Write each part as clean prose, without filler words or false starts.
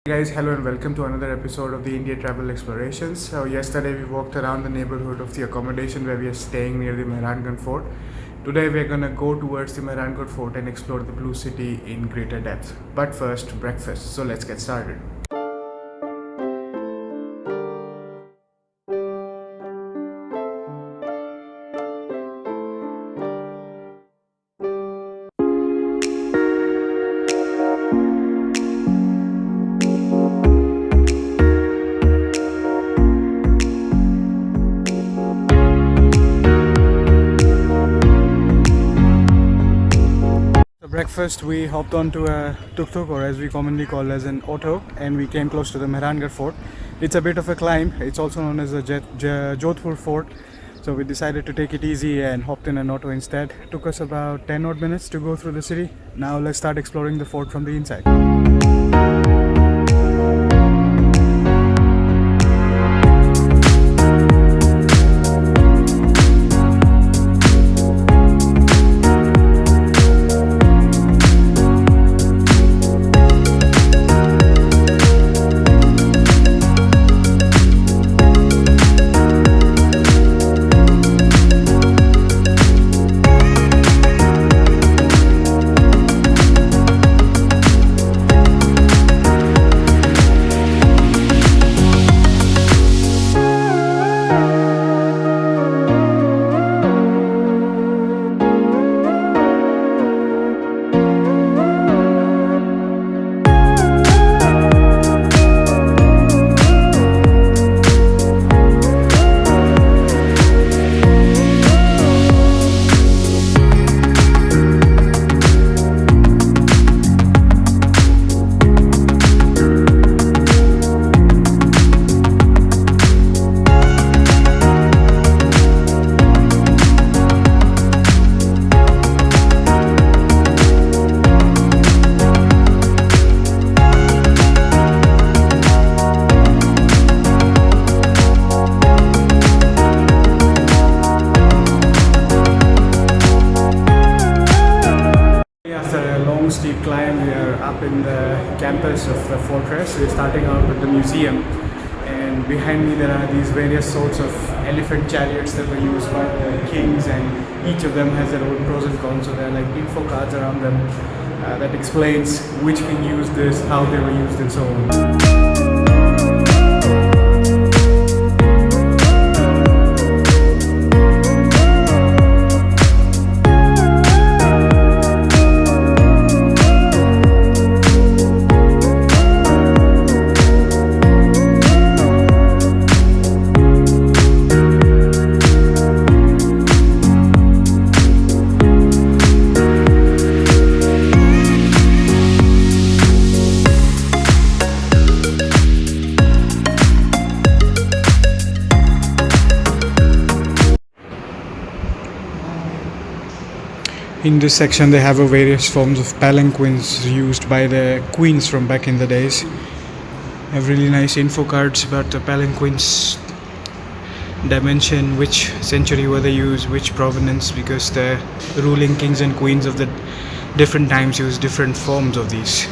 Hey guys, hello and welcome to another episode of the India Travel Explorations. So yesterday we walked around the neighborhood of the accommodation where we are staying near the Mehrangarh Fort. Today we are gonna go towards the Mehrangarh Fort and explore the Blue City in greater depth. But first, breakfast. So let's get started. Breakfast, we hopped onto a tuk-tuk, or as we commonly call as an auto, and we came close to the Mehrangarh Fort. It's a bit of a climb. It's also known as the Jodhpur Fort. So we decided to take it easy and hopped in an auto instead. Took us about 10 odd minutes to go through the city. Now let's start exploring the fort from the inside. Steep climb. We are up in the campus of the fortress. We're starting out with the museum, and behind me there are these various sorts of elephant chariots that were used by the kings, and each of them has their own pros and cons. So there are like info cards around them that explains which king used this, how they were used, and so on. In this section they have various forms of palanquins used by the queens from back in the days. Have really nice info cards about the palanquins, dimension, which century were they used, which provenance, because the ruling kings and queens of the different times used different forms of these.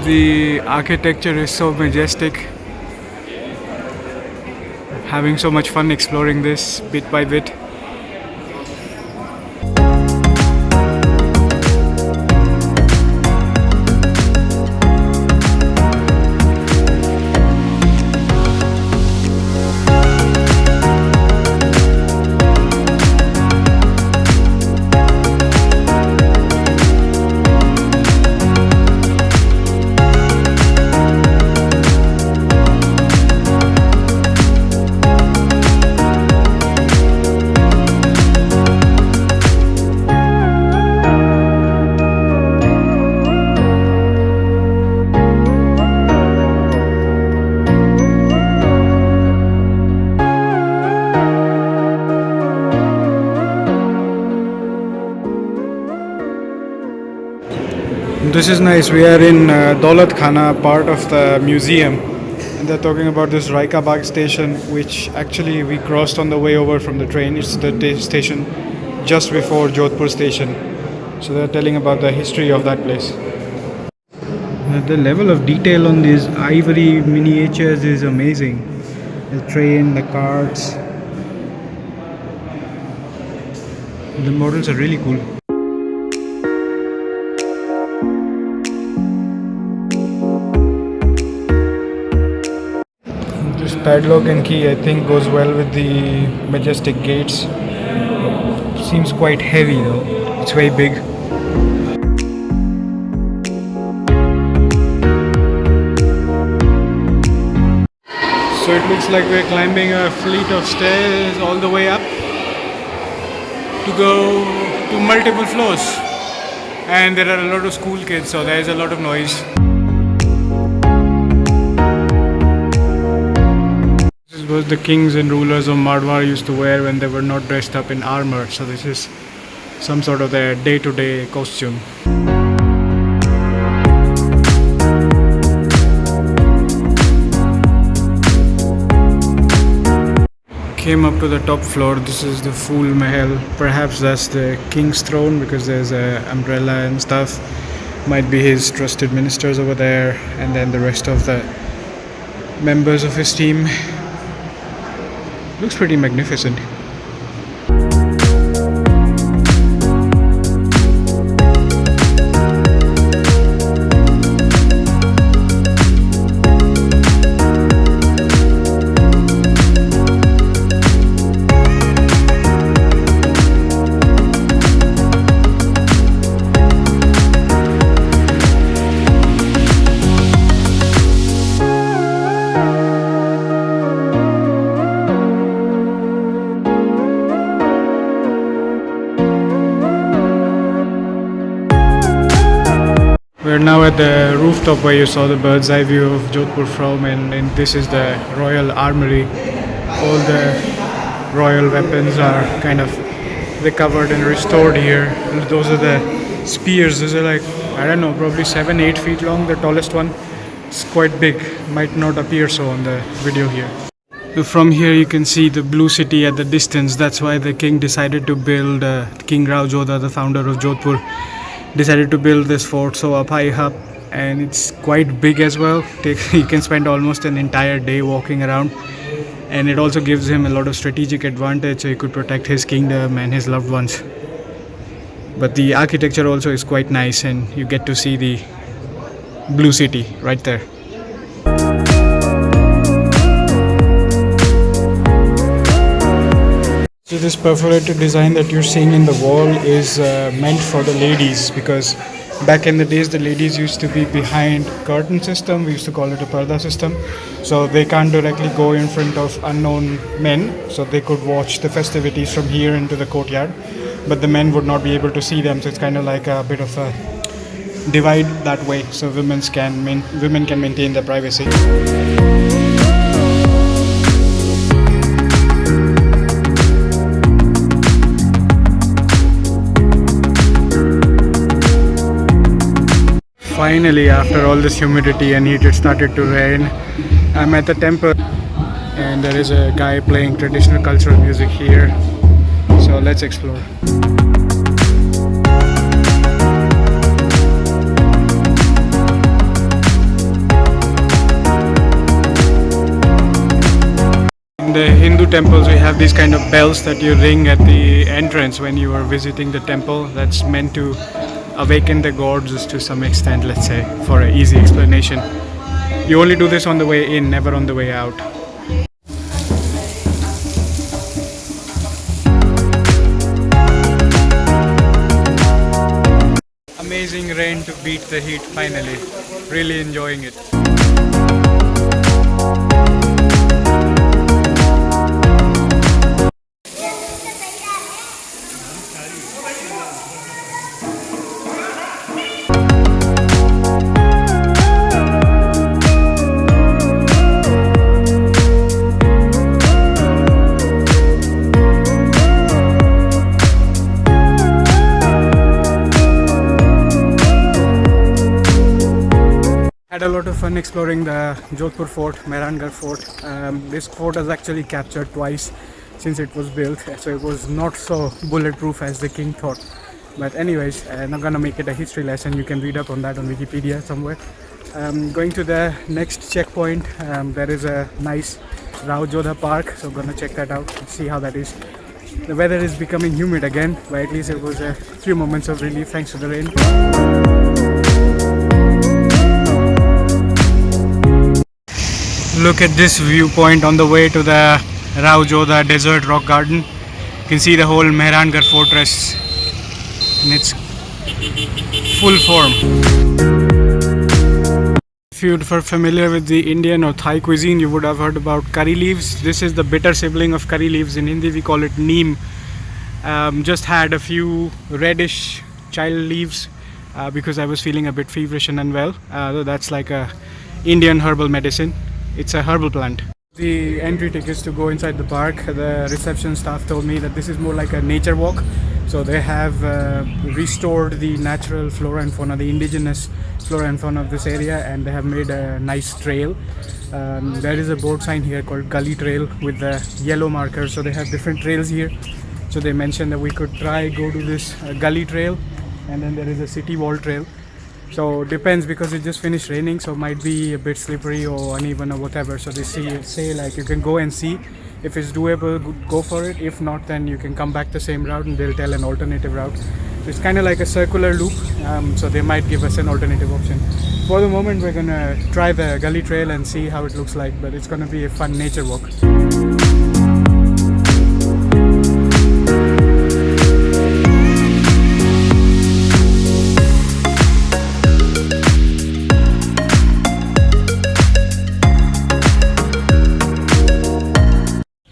The architecture is so majestic. Having so much fun exploring this bit by bit. This is nice. We are in Daulat Khana, part of the museum. And they're talking about this Raikabag station, which actually we crossed on the way over from the train. It's the station just before Jodhpur station. So they're telling about the history of that place. The level of detail on these ivory miniatures is amazing. The train, the carts. The models are really cool. This padlock and key, I think, goes well with the majestic gates. Seems quite heavy though. It's very big. So it looks like we're climbing a fleet of stairs all the way up to go to multiple floors. And there are a lot of school kids, so there is a lot of noise. This is what the kings and rulers of Marwar used to wear when they were not dressed up in armor. So this is some sort of their day-to-day costume. Came up to the top floor. This is the full Mahal. Perhaps that's the king's throne because there's an umbrella and stuff. Might be his trusted ministers over there, and then the rest of the members of his team. Looks pretty magnificent. We're now at the rooftop where you saw the bird's eye view of Jodhpur from, and this is the royal armory. All the royal weapons are kind of recovered and restored here. And those are the spears. Those are like, I don't know, probably 7-8 feet long, the tallest one. It's quite big, might not appear so on the video here. So from here you can see the blue city at the distance. That's why the king decided to build, King Rao Jodha, the founder of Jodhpur, decided to build this fort so up high up, and it's quite big as well. You can spend almost an entire day walking around, and it also gives him a lot of strategic advantage, so he could protect his kingdom and his loved ones. But the architecture also is quite nice, and you get to see the blue city right there. So this perforated design that you're seeing in the wall is meant for the ladies, because back in the days the ladies used to be behind curtain system. We used to call it a parda system. So they can't directly go in front of unknown men, so they could watch the festivities from here into the courtyard, but the men would not be able to see them. So it's kind of like a bit of a divide that way, so women can maintain their privacy. Finally, after all this humidity and heat, it started to rain. I'm at the temple, and there is a guy playing traditional cultural music here. So let's explore. In the Hindu temples, we have these kind of bells that you ring at the entrance when you are visiting the temple. That's meant to awaken the gods to some extent, let's say, for an easy explanation. You only do this on the way in, never on the way out. Amazing rain to beat the heat finally. Really enjoying it. Had a lot of fun exploring the Jodhpur fort, Mehrangarh fort. This fort was actually captured twice since it was built, so it was not so bulletproof as the king thought. But anyways, not gonna make it a history lesson. You can read up on that on Wikipedia somewhere. Going to the next checkpoint, there is a nice Rao Jodha Park, so I'm gonna check that out and see how that is. The weather is becoming humid again, but at least it was a few moments of relief thanks to the rain. Look at this viewpoint on the way to the Rao Jodha Desert Rock Garden. You can see the whole Mehrangarh fortress in its full form. If you were familiar with the Indian or Thai cuisine, you would have heard about curry leaves. This is the bitter sibling of curry leaves. In Hindi we call it neem. Just had a few reddish child leaves because I was feeling a bit feverish and unwell. That's like a Indian herbal medicine. It's a herbal plant. The entry tickets to go inside the park, the reception staff told me that this is more like a nature walk. So they have restored the natural flora and fauna, the indigenous flora and fauna of this area, and they have made a nice trail. There is a board sign here called Gully Trail with the yellow markers. So they have different trails here. So they mentioned that we could try go to this Gully Trail, and then there is a city wall trail. So depends, because it just finished raining, so might be a bit slippery or uneven or whatever. So they say like you can go and see if it's doable, go for it. If not, then you can come back the same route and they'll tell an alternative route. So it's kind of like a circular loop, so they might give us an alternative option. For the moment we're gonna try the Gully Trail and see how it looks like, but it's gonna be a fun nature walk.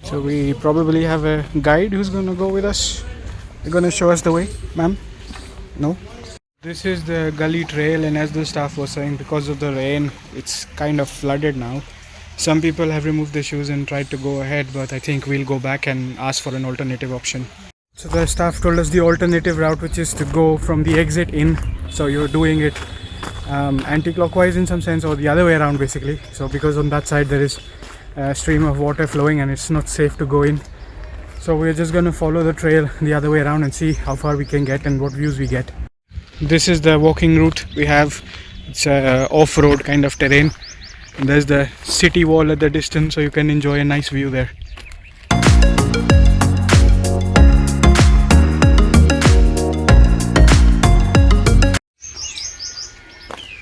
So we probably have a guide who's going to go with us. They're going to show us the way, ma'am? No? This is the Gully Trail, and as the staff was saying, because of the rain, it's kind of flooded now. Some people have removed their shoes and tried to go ahead, but I think we'll go back and ask for an alternative option. So the staff told us the alternative route, which is to go from the exit in. So you're doing it anti-clockwise in some sense, or the other way around basically. So because on that side there is a stream of water flowing and it's not safe to go in, so we're just going to follow the trail the other way around and see how far we can get and what views we get. This is the walking route we have. It's a off-road kind of terrain, and there's the city wall at the distance, so you can enjoy a nice view there.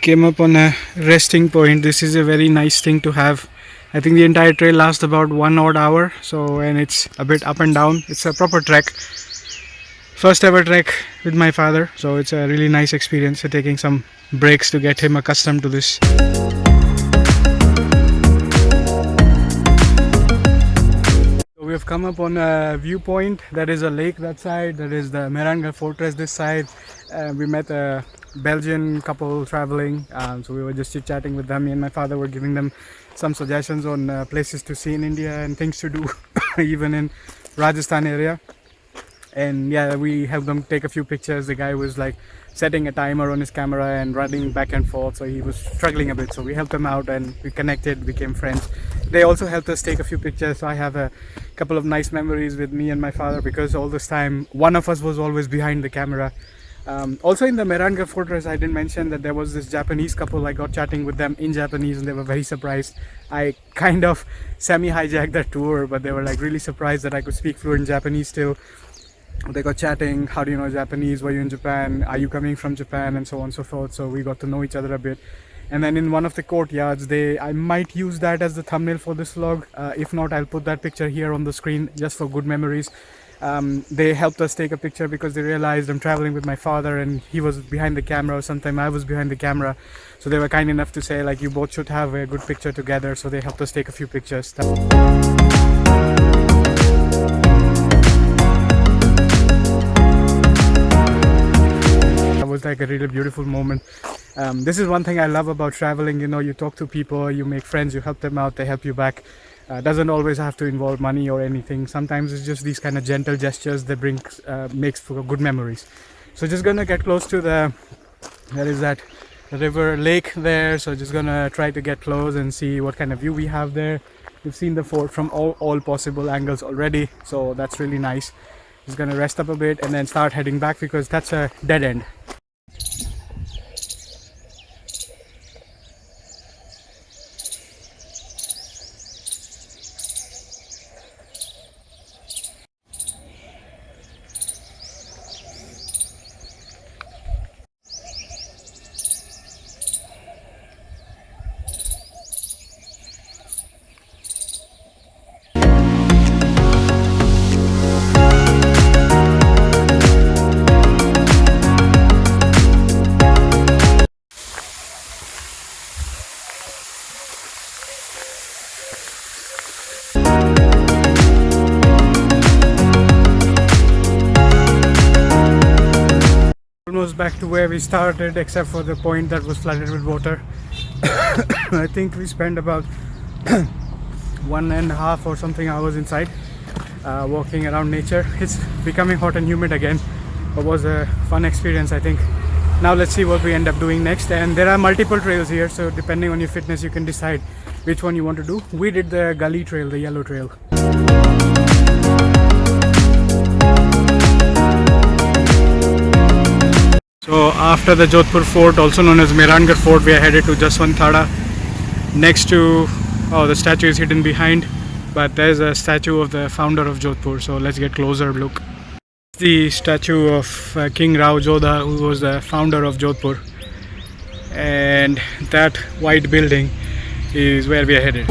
Came up on a resting point. This is a very nice thing to have. I think the entire trail lasts about 1 odd hour, so, and it's a bit up and down. It's a proper trek. First ever trek with my father, so it's a really nice experience. So taking some breaks to get him accustomed to this. So we have come up on a viewpoint. There is a lake that side, there is the Mehrangarh fortress this side. We met a Belgian couple traveling, so we were just chit-chatting with them. Me and my father were giving them some suggestions on places to see in India and things to do even in Rajasthan area. And yeah, we helped them take a few pictures. The guy was like setting a timer on his camera and running back and forth, so he was struggling a bit. So we helped him out and we connected, became friends. They also helped us take a few pictures, so I have a couple of nice memories with me and my father, because all this time one of us was always behind the camera. Also in the Mehrangarh fortress, I didn't mention that there was this Japanese couple. I got chatting with them in Japanese and they were very surprised. I kind of semi-hijacked that tour, but they were like really surprised that I could speak fluent Japanese still. They got chatting, how do you know Japanese, were you in Japan, are you coming from Japan, and so on and so forth. So we got to know each other a bit. And then in one of the courtyards, I might use that as the thumbnail for this vlog. If not, I'll put that picture here on the screen just for good memories. They helped us take a picture because they realized I'm traveling with my father and he was behind the camera, or sometime I was behind the camera. So they were kind enough to say like, you both should have a good picture together. So they helped us take a few pictures. That was like a really beautiful moment. This is one thing I love about traveling. You know, you talk to people, you make friends, you help them out, they help you back. Doesn't always have to involve money or anything. Sometimes it's just these kind of gentle gestures that makes for good memories. So just gonna get close to there is that river lake there, so just gonna try to get close and see what kind of view we have there. We've seen the fort from all possible angles already, so that's really nice. Just gonna rest up a bit and then start heading back because that's a dead end. Almost back to where we started, except for the point that was flooded with water. I think we spent about 1.5 or something hours inside, walking around nature. It's becoming hot and humid again. It was a fun experience, I think. Now let's see what we end up doing next. And there are multiple trails here, so depending on your fitness you can decide which one you want to do. We did the Gully trail, the yellow trail. So after the Jodhpur fort, also known as Mehrangarh fort, we are headed to Jaswant Thada. Next to, the statue is hidden behind, but there's a statue of the founder of Jodhpur, so let's get closer look. The statue of King Rao Jodha, who was the founder of Jodhpur, and that white building is where we are headed.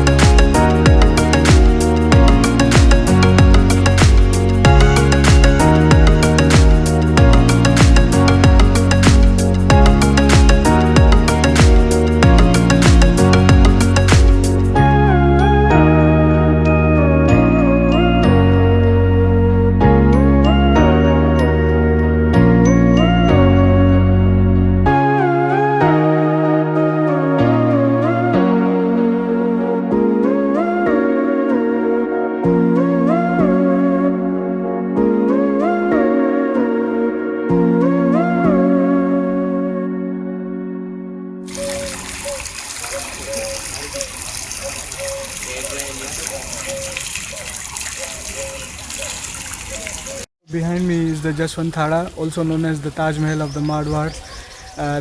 Behind me is the Jaswant Thada, also known as the Taj Mahal of the Marwars.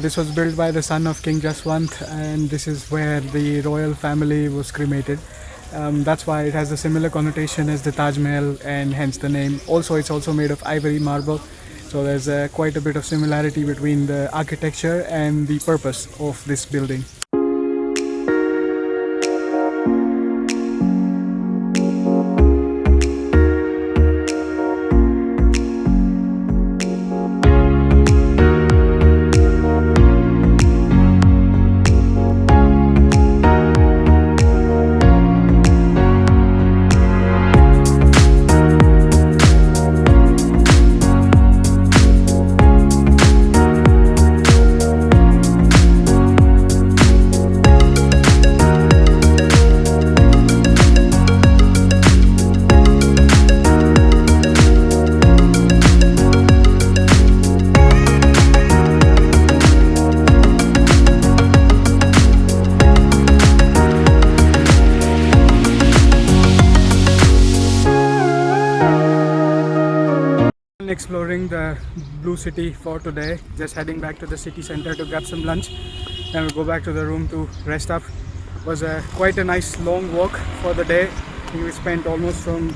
This was built by the son of King Jaswant, and this is where the royal family was cremated. That's why it has a similar connotation as the Taj Mahal, and hence the name. Also, it's also made of ivory marble, so there's quite a bit of similarity between the architecture and the purpose of this building. Exploring the Blue City for today, just heading back to the city center to grab some lunch, then we'll go back to the room to rest up. It was quite a nice long walk for the day. We spent almost from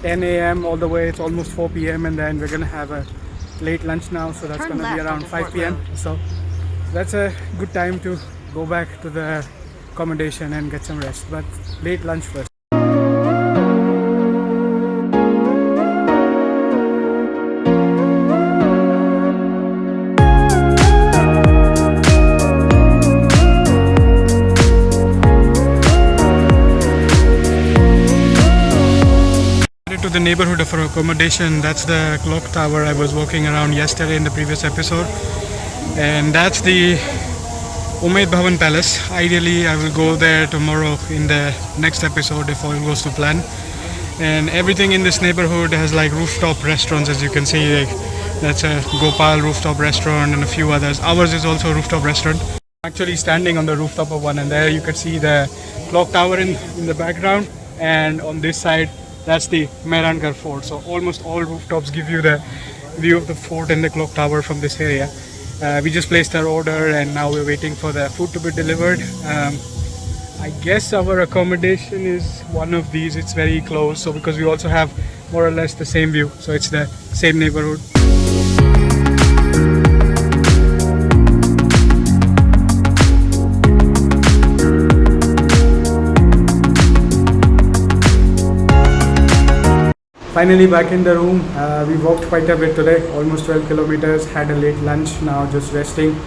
10 a.m. all the way, it's almost 4 p.m. and then we're gonna have a late lunch now, so that's gonna be around 5 p.m. So that's a good time to go back to the accommodation and get some rest, but late lunch first. To the neighborhood of our accommodation, that's the clock tower I was walking around yesterday in the previous episode, and that's the Umaid Bhavan Palace. Ideally I will go there tomorrow in the next episode if all goes to plan. And everything in this neighborhood has like rooftop restaurants, as you can see. Like, that's a Gopal rooftop restaurant and a few others. Ours is also a rooftop restaurant. Actually standing on the rooftop of one, and there you can see the clock tower in the background, and on this side that's the Mehrangarh fort. So almost all rooftops give you the view of the fort and the clock tower from this area. We just placed our order and now we're waiting for the food to be delivered. I guess our accommodation is one of these. It's very close, so because we also have more or less the same view, so it's the same neighborhood. Finally back in the room. We walked quite a bit today, almost 12 kilometers, had a late lunch, now just resting,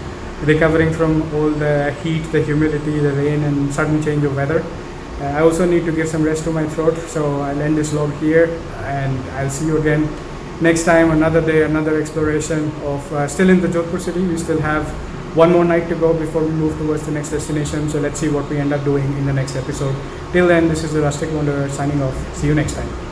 recovering from all the heat, the humidity, the rain and sudden change of weather. I also need to give some rest to my throat, so I'll end this vlog here and I'll see you again next time. Another day, another exploration of still in the Jodhpur city. We still have one more night to go before we move towards the next destination, so let's see what we end up doing in the next episode. Till then, this is the Rustic Wanderer signing off. See you next time.